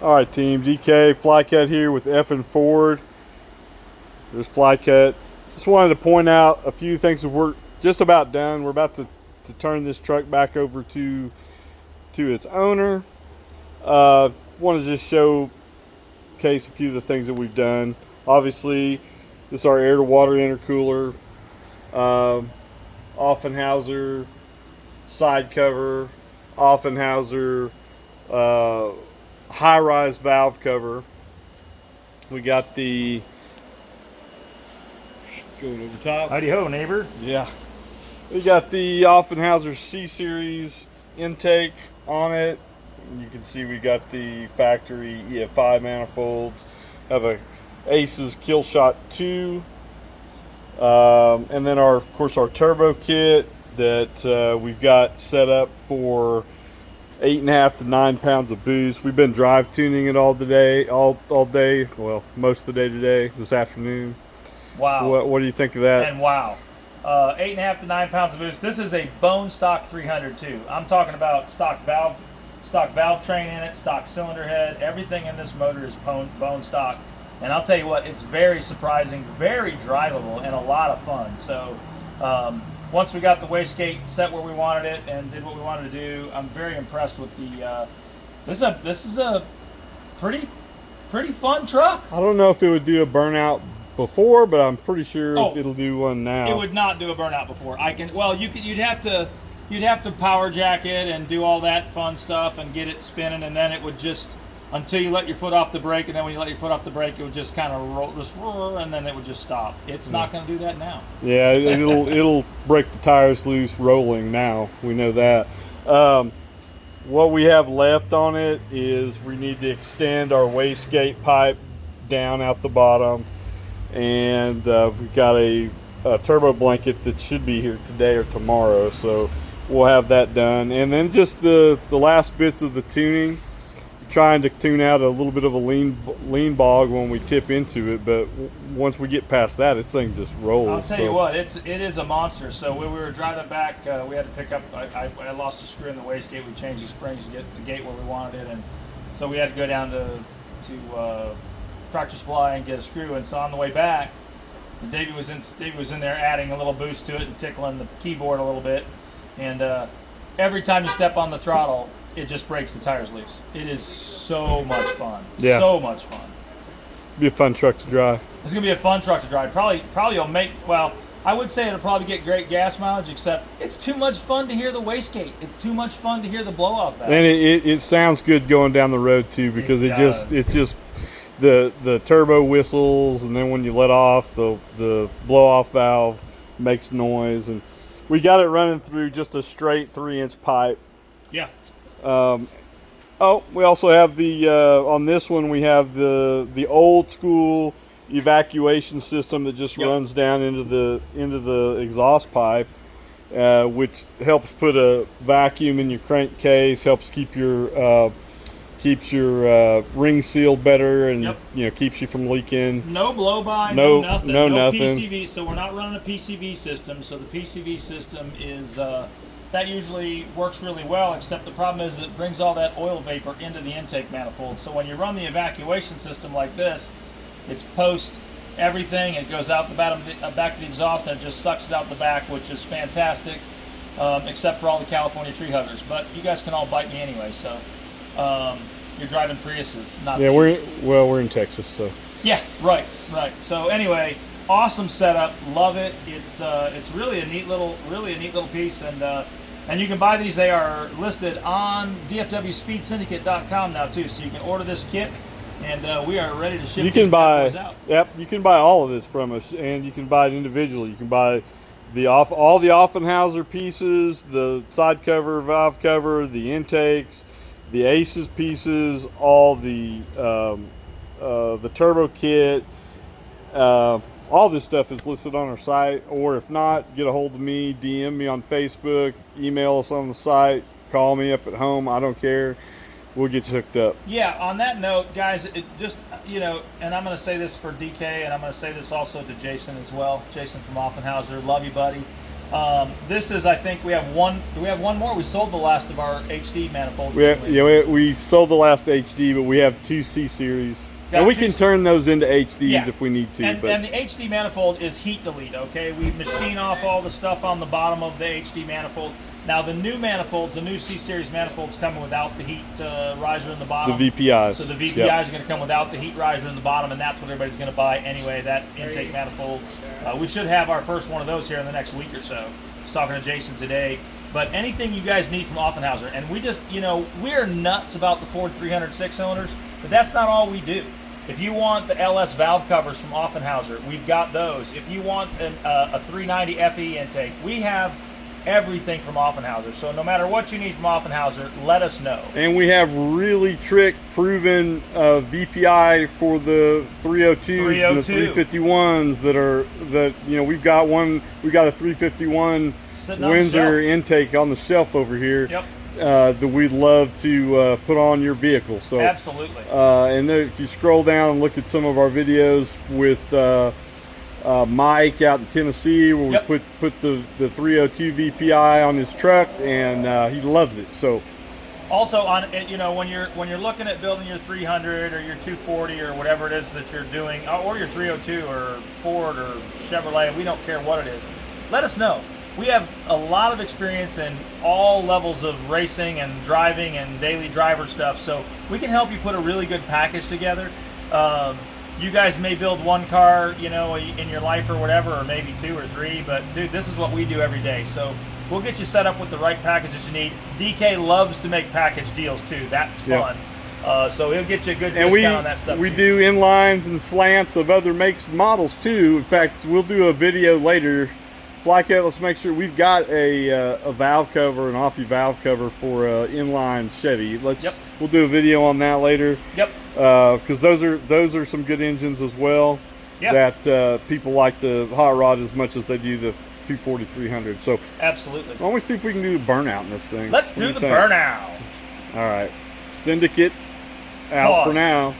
All right, team. DK Flycat here with F and Ford. There's Flycat. Just wanted to point out a few things that we're just about done. We're about to turn this truck back over to its owner. Want to just showcase a few of the things that we've done. Obviously, this is our air to water intercooler, Offenhauser side cover, Offenhauser high rise valve cover. We got the going over top. Howdy ho, neighbor. Yeah. We got the Offenhauser C Series intake on it. You can see we got the factory EF5 manifolds. Have a Aces Killshot 2. And then of course our turbo kit that we've got set up for 8.5 to 9 pounds of boost. We've been drive tuning it all day. Well, most of the day today, this afternoon. Wow. What do you think of that? And wow. 8.5 to 9 pounds of boost. This is a bone stock 300 too. I'm talking about stock valve train in it, stock cylinder head. Everything in this motor is bone stock. And I'll tell you what, it's very surprising, very drivable, and a lot of fun. So once we got the wastegate set where we wanted it and did what we wanted to do, I'm very impressed with the. This is a pretty fun truck. I don't know if it would do a burnout before, but I'm pretty sure it'll do one now. It would not do a burnout before. You'd have to power jack it and do all that fun stuff and get it spinning, and then it would just, until you let your foot off the brake, and then when you let your foot off the brake, it would just kind of roll, and then it would just stop. It's not going to do that now. Yeah, it'll break the tires loose rolling now. We know that. What we have left on it is we need to extend our wastegate pipe down out the bottom, and we've got a turbo blanket that should be here today or tomorrow, so we'll have that done. And then just the last bits of the tuning, trying to tune out a little bit of a lean bog when we tip into it, but once we get past that, this thing just rolls. I'll tell you what, it is a monster. So when we were driving back, we had to pick up. I lost a screw in the wastegate. We changed the springs to get the gate where we wanted it, and so we had to go down to Tractor Supply and get a screw. And so on the way back, Davey was in there adding a little boost to it and tickling the keyboard a little bit. And every time you step on the throttle, it just breaks the tires loose. It is so much fun. Yeah. So much fun. Be a fun truck to drive. It's gonna be a fun truck to drive. Probably you'll make, well, I would say it'll probably get great gas mileage, except it's too much fun to hear the wastegate. It's too much fun to hear the blow off valve. And it sounds good going down the road too, because it just the turbo whistles, and then when you let off, the blow off valve makes noise. And we got it running through just a straight 3-inch pipe. Yeah. We also have the on this one we have the old school evacuation system that just runs down into the exhaust pipe, which helps put a vacuum in your crankcase, helps keep your ring sealed better, and keeps you from leaking. No blow by, no nothing. No nothing. PCV. So we're not running a PCV system. So the PCV system is. That usually works really well, except the problem is it brings all that oil vapor into the intake manifold. So when you run the evacuation system like this, it's post everything, it goes out the back of the exhaust, and it just sucks it out the back, which is fantastic, except for all the California tree huggers. But you guys can all bite me anyway, so you're driving Priuses, not we're in Texas, so. Yeah, right. So anyway, awesome setup, love it. It's really a neat little piece, and you can buy these. They are listed on DFWSpeedSyndicate.com now too, so you can order this kit, and we are ready to ship. You can buy, out. you can buy all of this from us, and you can buy it individually. You can buy all the Offenhauser pieces, the side cover, valve cover, the intakes, the Aces pieces, all the turbo kit. All this stuff is listed on our site, or if not, get a hold of me, DM me on Facebook, email us on the site, call me up at home, I don't care. We'll get you hooked up. Yeah, on that note, guys, it just, and I'm going to say this for DK, and I'm going to say this also to Jason as well. Jason from Offenhauser, love you, buddy. This is, I think, we have one. Do we have one more? We sold the last of our HD manifolds. We sold the last HD, but we have 2 C series. And we can turn those into HDs if we need to. And the HD manifold is heat delete, okay? We machine off all the stuff on the bottom of the HD manifold. Now, the new manifolds, the new C-Series manifolds come without the heat riser in the bottom. The VPIs. So the VPIs are going to come without the heat riser in the bottom, and that's what everybody's going to buy anyway, that intake manifold. We should have our first one of those here in the next week or so. I was talking to Jason today. But anything you guys need from Offenhauser, and we just, we're nuts about the Ford 300 6-cylinders, but that's not all we do. If you want the LS valve covers from Offenhauser, we've got those. If you want a 390 FE intake, we have everything from Offenhauser. So no matter what you need from Offenhauser, let us know. And we have really proven VPI for the 302s and the 351s we've got one. We got a 351 Windsor intake on the shelf over here. Yep. That we'd love to put on your vehicle. So absolutely. And then if you scroll down and look at some of our videos with Mike out in Tennessee, where we put the 302 VPI on his truck, and he loves it. So also on when you're looking at building your 300 or your 240 or whatever it is that you're doing, or your 302 or Ford or Chevrolet, we don't care what it is. Let us know. We have a lot of experience in all levels of racing and driving and daily driver stuff, so we can help you put a really good package together. You guys may build one car, in your life or whatever, or maybe 2 or 3, but dude, this is what we do every day. So we'll get you set up with the right package that you need. DK loves to make package deals too. That's fun. So he'll get you a good discount on that stuff. We do inlines and slants of other makes and models too. In fact, we'll do a video later. Flycat, let's make sure we've got a valve cover, an Offie valve cover for inline Chevy. We'll do a video on that later. Yep. Because those are some good engines as well. Yep. That people like to hot rod as much as they do the 240 300. So absolutely. Why don't we see if we can do the burnout in this thing? Let's do the burnout. All right. Syndicate out for now.